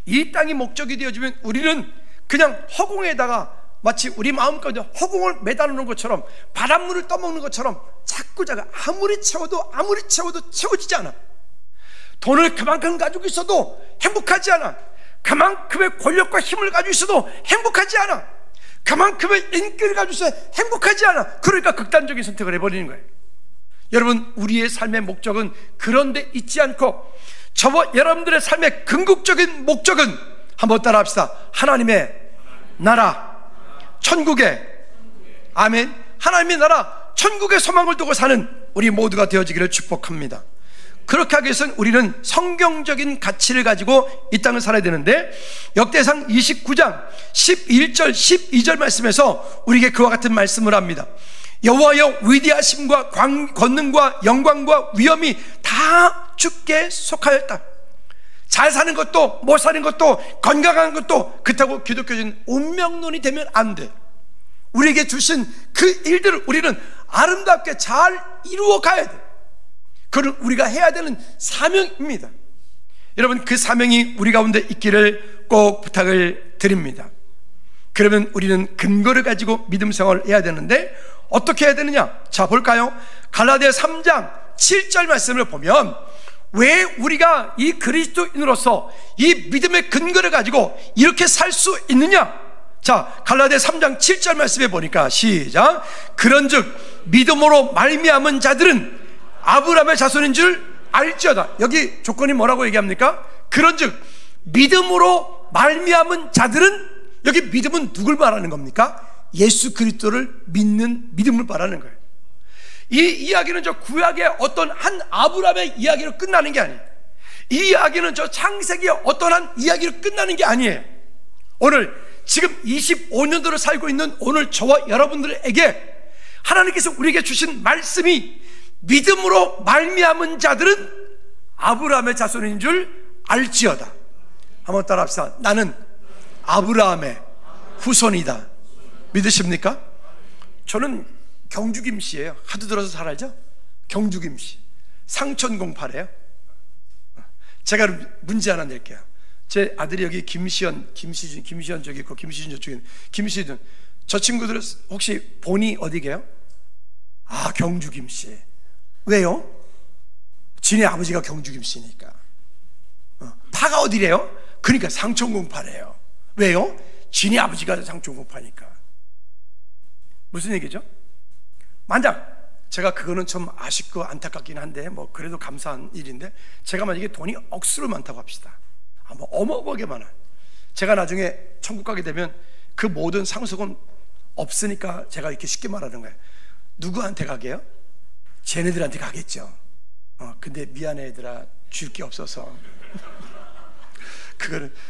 이 땅이 목적이 되어지면 우리는 그냥 허공에다가 마치 우리 마음 가운데 허공을 매달아놓은 것처럼, 바닷물을 떠먹는 것처럼 자꾸 아무리 채워도 채워지지 않아. 돈을 그만큼 가지고 있어도 행복하지 않아. 그만큼의 권력과 힘을 가지고 있어도 행복하지 않아. 그만큼의 인기를 가지고 있어도 행복하지 않아. 그러니까 극단적인 선택을 해버리는 거예요. 여러분, 우리의 삶의 목적은 그런 데 있지 않고 저와 여러분들의 삶의 궁극적인 목적은, 한번 따라 합시다. 하나님의 나라, 천국의, 아멘, 하나님의 나라 천국의 소망을 두고 사는 우리 모두가 되어지기를 축복합니다. 그렇게 하기 위해서는 우리는 성경적인 가치를 가지고 이 땅을 살아야 되는데, 역대상 29장 11절 12절 말씀에서 우리에게 그와 같은 말씀을 합니다. 여호와여, 위대하심과 권능과 영광과 위엄이 다 주께 속하였다. 잘 사는 것도 못 사는 것도 건강한 것도 그렇다고 기독교적인 운명론이 되면 안 돼. 우리에게 주신 그 일들을 우리는 아름답게 잘 이루어 가야 돼. 그건 우리가 해야 되는 사명입니다. 여러분, 그 사명이 우리 가운데 있기를 꼭 부탁을 드립니다. 그러면 우리는 근거를 가지고 믿음 생활을 해야 되는데 어떻게 해야 되느냐? 자, 볼까요? 갈라디아 3장 7절 말씀을 보면 왜 우리가 이 그리스도인으로서 이 믿음의 근거를 가지고 이렇게 살 수 있느냐? 자, 갈라디아 3장 7절 말씀에 보니까 시작. 그런즉 믿음으로 말미암은 자들은 아브라함의 자손인 줄 알지어다. 여기 조건이 뭐라고 얘기합니까? 그런즉 믿음으로 말미암은 자들은, 여기 믿음은 누굴 말하는 겁니까? 예수 그리스도를 믿는 믿음을 말하는 거예요. 이 이야기는 저 구약의 어떤 한 아브라함의 이야기로 끝나는 게 아니에요. 이 이야기는 저 창세기의 어떤 한 이야기로 끝나는 게 아니에요. 오늘 지금 25년도를 살고 있는 오늘 저와 여러분들에게 하나님께서 우리에게 주신 말씀이 믿음으로 말미암은 자들은 아브라함의 자손인 줄 알지어다. 한번 따라합시다. 나는 아브라함의 후손이다. 믿으십니까? 저는 경주 김씨예요. 하도 들어서 잘 알죠? 경주 김씨, 상천공팔이에요. 제가 문제 하나 낼게요. 제 아들이 여기 김시현 저기 있고 김시준 저쪽에 있는 김시준. 저 친구들 혹시 본이 어디게요? 아, 경주 김씨. 왜요? 진의 아버지가 경주 김씨니까. 파가 어디래요? 그러니까 상천공파래요. 왜요? 진의 아버지가 상천공파니까. 무슨 얘기죠? 만약 제가 그거는 좀 아쉽고 안타깝긴 한데 뭐 그래도 감사한 일인데, 제가 만약에 돈이 억수로 많다고 합시다. 뭐 어마어마하게 많아요. 제가 나중에 천국 가게 되면 그 모든 상속은 없으니까 제가 이렇게 쉽게 말하는 거예요. 누구한테 가게요? 쟤네들한테 가겠죠. 근데 미안해 얘들아, 줄 게 없어서.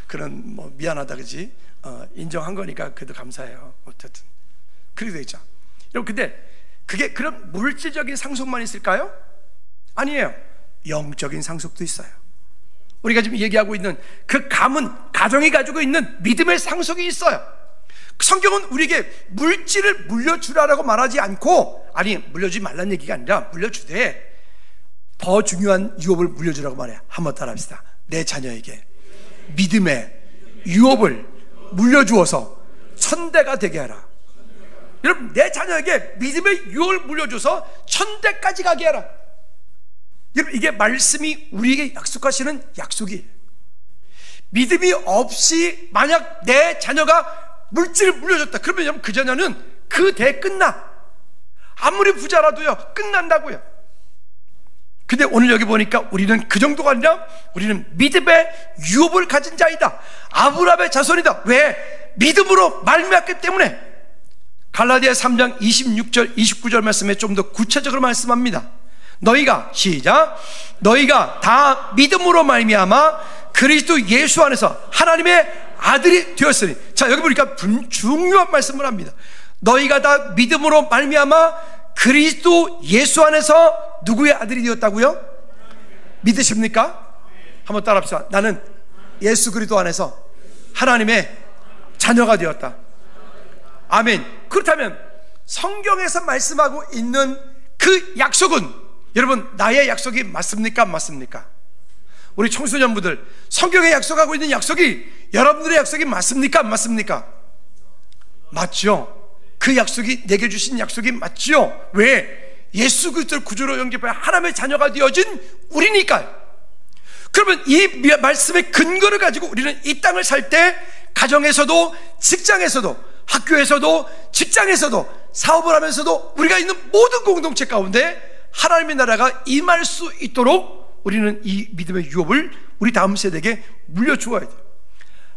그런 뭐 미안하다 그지? 인정한 거니까 그래도 감사해요. 어쨌든 그렇게 되겠죠. 여러분, 근데 그게 그런 물질적인 상속만 있을까요? 아니에요. 영적인 상속도 있어요. 우리가 지금 얘기하고 있는 그 감은 가정이 가지고 있는 믿음의 상속이 있어요. 성경은 우리에게 물질을 물려주라고 말하지 않고, 아니 물려주지 말라는 얘기가 아니라 물려주되 더 중요한 유업을 물려주라고 말해요. 한번 따라합시다. 내 자녀에게 믿음의 유업을 물려주어서 천대가 되게 하라. 여러분, 내 자녀에게 믿음의 유업을 물려줘서 천대까지 가게 하라. 여러분, 이게 말씀이 우리에게 약속하시는 약속이에요. 믿음이 없이 만약 내 자녀가 물질을 물려줬다 그러면 여러분, 그 자녀는 그 대 끝나. 아무리 부자라도요 끝난다고요. 근데 오늘 여기 보니까 우리는 그 정도가 아니라 우리는 믿음의 유업을 가진 자이다. 아브라함의 자손이다. 왜? 믿음으로 말미암기 때문에. 갈라디아 3장 26절 29절 말씀에 좀 더 구체적으로 말씀합니다. 너희가, 시작, 너희가 다 믿음으로 말미암아 그리스도 예수 안에서 하나님의 아들이 되었으니. 자, 여기 보니까 중요한 말씀을 합니다. 너희가 다 믿음으로 말미암아 그리스도 예수 안에서 누구의 아들이 되었다고요? 믿으십니까? 한번 따라합시다. 나는 예수 그리스도 안에서 하나님의 자녀가 되었다. 아멘. 그렇다면 성경에서 말씀하고 있는 그 약속은, 여러분, 나의 약속이 맞습니까? 안 맞습니까? 우리 청소년분들, 성경에 약속하고 있는 약속이 여러분들의 약속이 맞습니까? 안 맞습니까? 맞죠. 그 약속이 내게 주신 약속이 맞죠. 왜? 예수 그리스도를 구주로 영접하여 하나님의 자녀가 되어진 우리니까요. 그러면 이 말씀의 근거를 가지고 우리는 이 땅을 살 때 가정에서도 직장에서도 학교에서도 직장에서도 사업을 하면서도 우리가 있는 모든 공동체 가운데 하나님의 나라가 임할 수 있도록 우리는 이 믿음의 유업을 우리 다음 세대에게 물려주어야 돼요.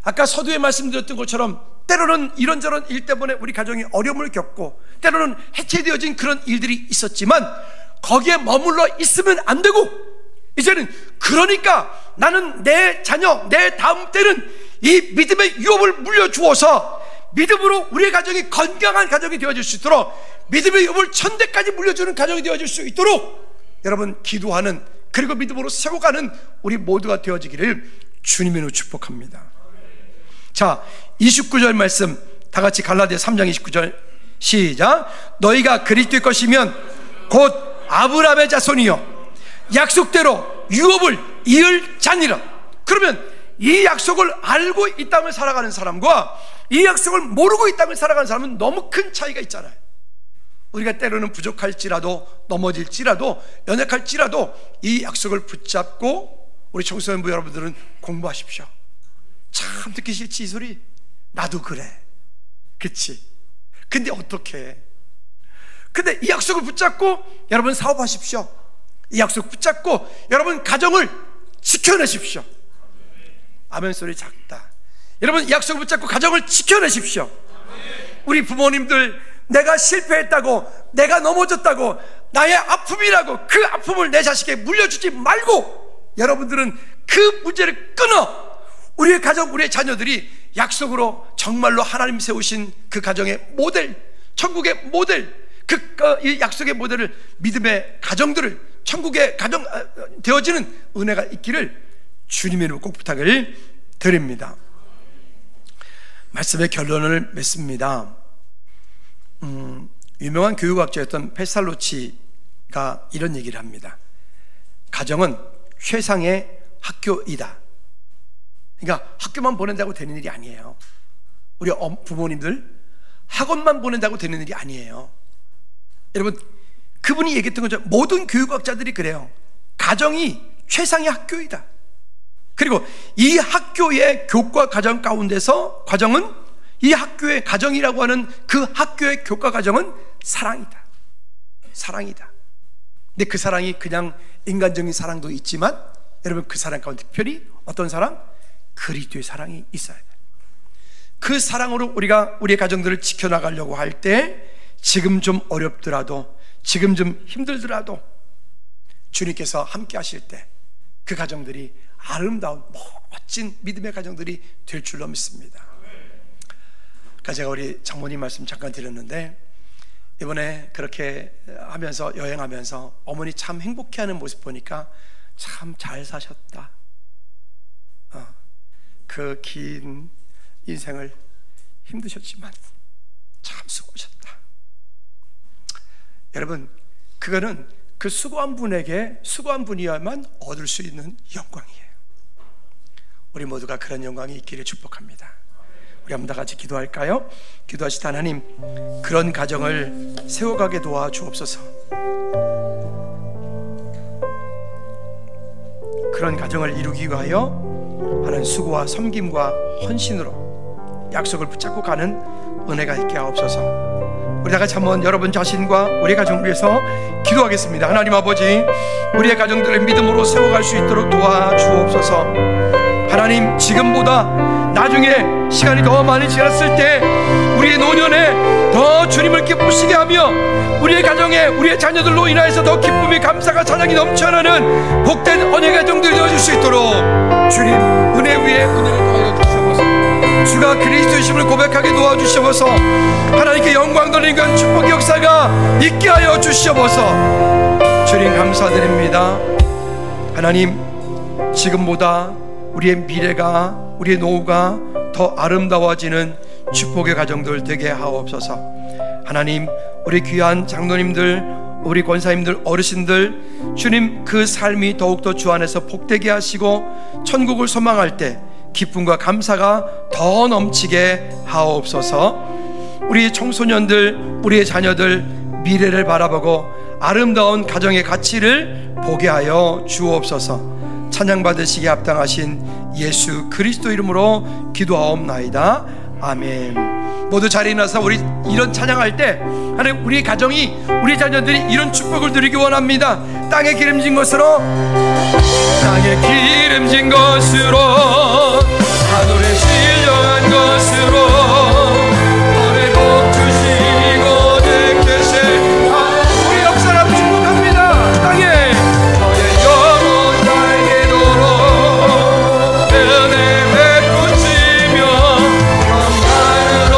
아까 서두에 말씀드렸던 것처럼 때로는 이런저런 일 때문에 우리 가정이 어려움을 겪고 때로는 해체되어진 그런 일들이 있었지만 거기에 머물러 있으면 안 되고, 이제는 그러니까 나는 내 자녀, 내 다음 때는 이 믿음의 유업을 물려주어서 믿음으로 우리의 가정이 건강한 가정이 되어질 수 있도록, 믿음의 유업을 천대까지 물려주는 가정이 되어질 수 있도록 여러분 기도하는, 그리고 믿음으로 세워가는 우리 모두가 되어지기를 주님의 이름으로 축복합니다. 자, 29절 말씀 다 같이 갈라디아 3장 29절 시작. 너희가 그리스도의 것이면 곧 아브라함의 자손이요 약속대로 유업을 이을 자니라. 그러면 이 약속을 알고 이 땅을 살아가는 사람과 이 약속을 모르고 이 땅을 살아가는 사람은 너무 큰 차이가 있잖아요. 우리가 때로는 부족할지라도, 넘어질지라도, 연약할지라도 이 약속을 붙잡고 우리 청소년부 여러분들은 공부하십시오. 참 듣기 싫지 이 소리? 나도 그래. 그치? 근데 어떻게? 근데 이 약속을 붙잡고 여러분 사업하십시오. 이 약속 붙잡고 여러분 가정을 지켜내십시오. 아멘 소리 작다. 여러분 이 약속을 붙잡고 가정을 지켜내십시오. 우리 부모님들, 내가 실패했다고, 내가 넘어졌다고, 나의 아픔이라고 그 아픔을 내 자식에게 물려주지 말고 여러분들은 그 문제를 끊어 우리의 가정, 우리의 자녀들이 약속으로 정말로 하나님 세우신 그 가정의 모델, 천국의 모델, 이 약속의 모델을, 믿음의 가정들을 천국의 가정 되어지는 은혜가 있기를 주님의 이름으로 꼭 부탁을 드립니다. 말씀의 결론을 맺습니다. 유명한 교육학자였던 페살로치가 이런 얘기를 합니다. 가정은 최상의 학교이다. 그러니까 학교만 보낸다고 되는 일이 아니에요. 우리 부모님들 학원만 보낸다고 되는 일이 아니에요. 여러분, 그분이 얘기했던 거죠. 모든 교육학자들이 그래요. 가정이 최상의 학교이다. 그리고 이 학교의 교과 과정 가운데서 과정은, 이 학교의 가정이라고 하는 그 학교의 교과 과정은 사랑이다. 사랑이다. 근데 그 사랑이 그냥 인간적인 사랑도 있지만 여러분 그 사랑 가운데 특별히 어떤 사랑? 그리스도의 사랑이 있어야 돼요. 그 사랑으로 우리가 우리의 가정들을 지켜나가려고 할 때 지금 좀 어렵더라도, 지금 좀 힘들더라도 주님께서 함께 하실 때 그 가정들이 아름다운 멋진 믿음의 가정들이 될 줄로 믿습니다. 그러니까 제가 우리 장모님 말씀 잠깐 드렸는데 이번에 그렇게 하면서, 여행하면서 어머니 참 행복해하는 모습 보니까 참 잘 사셨다, 그 긴 인생을 힘드셨지만 참 수고하셨다. 여러분, 그거는 그 수고한 분에게, 수고한 분이야만 얻을 수 있는 영광이에요. 우리 모두가 그런 영광이 있기를 축복합니다. 우리 한번 다 같이 기도할까요? 기도하시다. 하나님, 그런 가정을 세워가게 도와주옵소서. 그런 가정을 이루기 위하여 하는 수고와 섬김과 헌신으로 약속을 붙잡고 가는 은혜가 있게 하옵소서. 우리 다 같이 한번 여러분 자신과 우리 가정을 위해서 기도하겠습니다. 하나님 아버지, 우리의 가정들을 믿음으로 세워갈 수 있도록 도와주옵소서. 하나님, 지금보다 나중에 시간이 더 많이 지났을 때 우리의 노년에 더 주님을 기쁘시게 하며 우리의 가정에 우리의 자녀들로 인하여서 더 기쁨이, 감사가, 찬양이 넘쳐나는 복된 언예 가정들이 되어줄 수 있도록 주님 은혜 위에 은혜를 더하여 주시옵소서. 주가 그리스도이심을 고백하게 도와주시옵소서. 하나님께 영광 돌리는 그 축복의 역사가 있게 하여 주시옵소서. 주님 감사드립니다. 하나님, 지금보다 우리의 미래가, 우리의 노후가 더 아름다워지는 축복의 가정들 되게 하옵소서. 하나님, 우리 귀한 장로님들, 우리 권사님들, 어르신들, 주님 그 삶이 더욱더 주 안에서 복되게 하시고 천국을 소망할 때 기쁨과 감사가 더 넘치게 하옵소서. 우리 청소년들, 우리의 자녀들 미래를 바라보고 아름다운 가정의 가치를 보게 하여 주옵소서. 찬양받으시기에 합당하신 예수 그리스도 이름으로 기도하옵나이다. 아멘. 모두 자리에 나서 우리 이런 찬양할 때 하나님, 우리 가정이, 우리 자녀들이 이런 축복을 누리기 원합니다. 땅에 기름진 것으로, 땅에 기름진 것으로, 하늘에 신령한 것으로 너를 복 주시고 내 뜻을 우리 역사를 축복합니다. 땅에 너의 영혼 달리도록 은혜 베푸시며 영광으로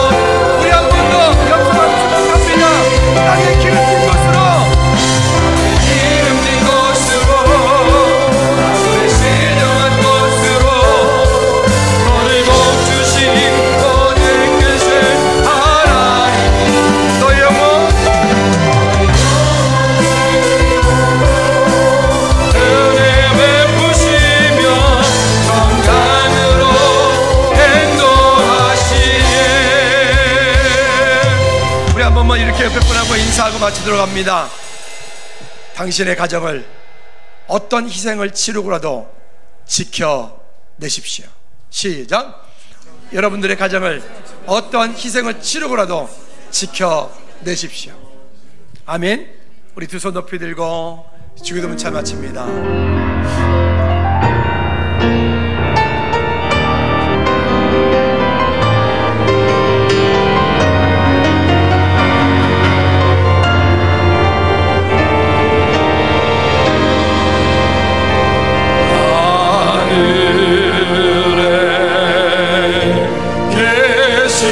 우리 한 번 더 역사를 축복합니다. 땅에 기름진 것으로, 기름진 것으로, 하늘에 신령한 것으로 너를 복 주시고 내 뜻을 하나니 너의 영혼 은혜 베푸시며 평강으로 행동하시네. 우리 한 번만 이렇게 옆에 분하고 인사하고 마치도록 합니다. 당신의 가정을 어떤 희생을 치르고라도 지켜내십시오. 시작. 여러분들의 가정을 어떤 희생을 치르고라도 지켜내십시오. 아멘. 우리 두 손 높이 들고 주기도 문자 마칩니다. 아버지,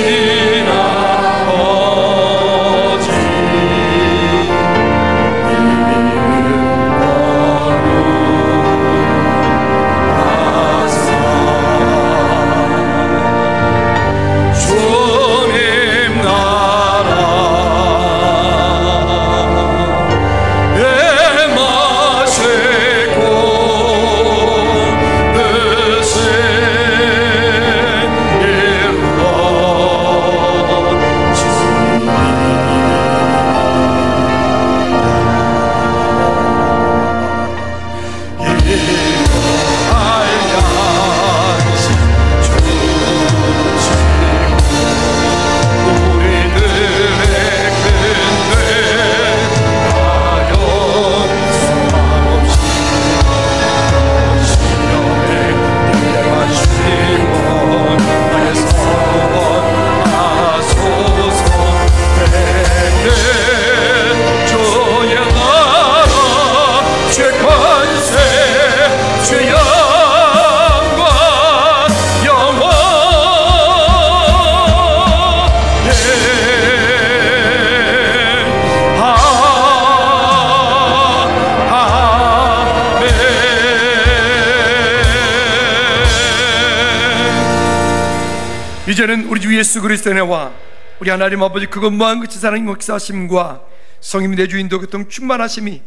이제는 우리 주 예수 그리스도의 은혜와 우리 하나님 아버지 그것 무한 그 지사랑의 역사하심과 성님 내 주인도 교통 충만하심이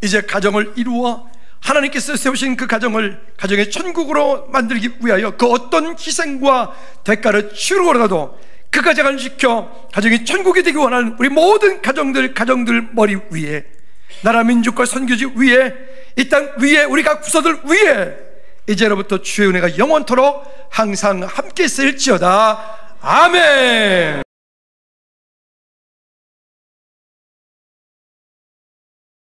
이제 가정을 이루어 하나님께서 세우신 그 가정을 가정의 천국으로 만들기 위하여 그 어떤 희생과 대가를 치르고라도 그 가정을 지켜 가정이 천국이 되기 원하는 우리 모든 가정들 머리 위에 나라 민족과 선교지 위에 이 땅 위에 우리 각 부서들 위에 이제로부터 주의 은혜가 영원토록 항상 함께 있을지어다. 아멘.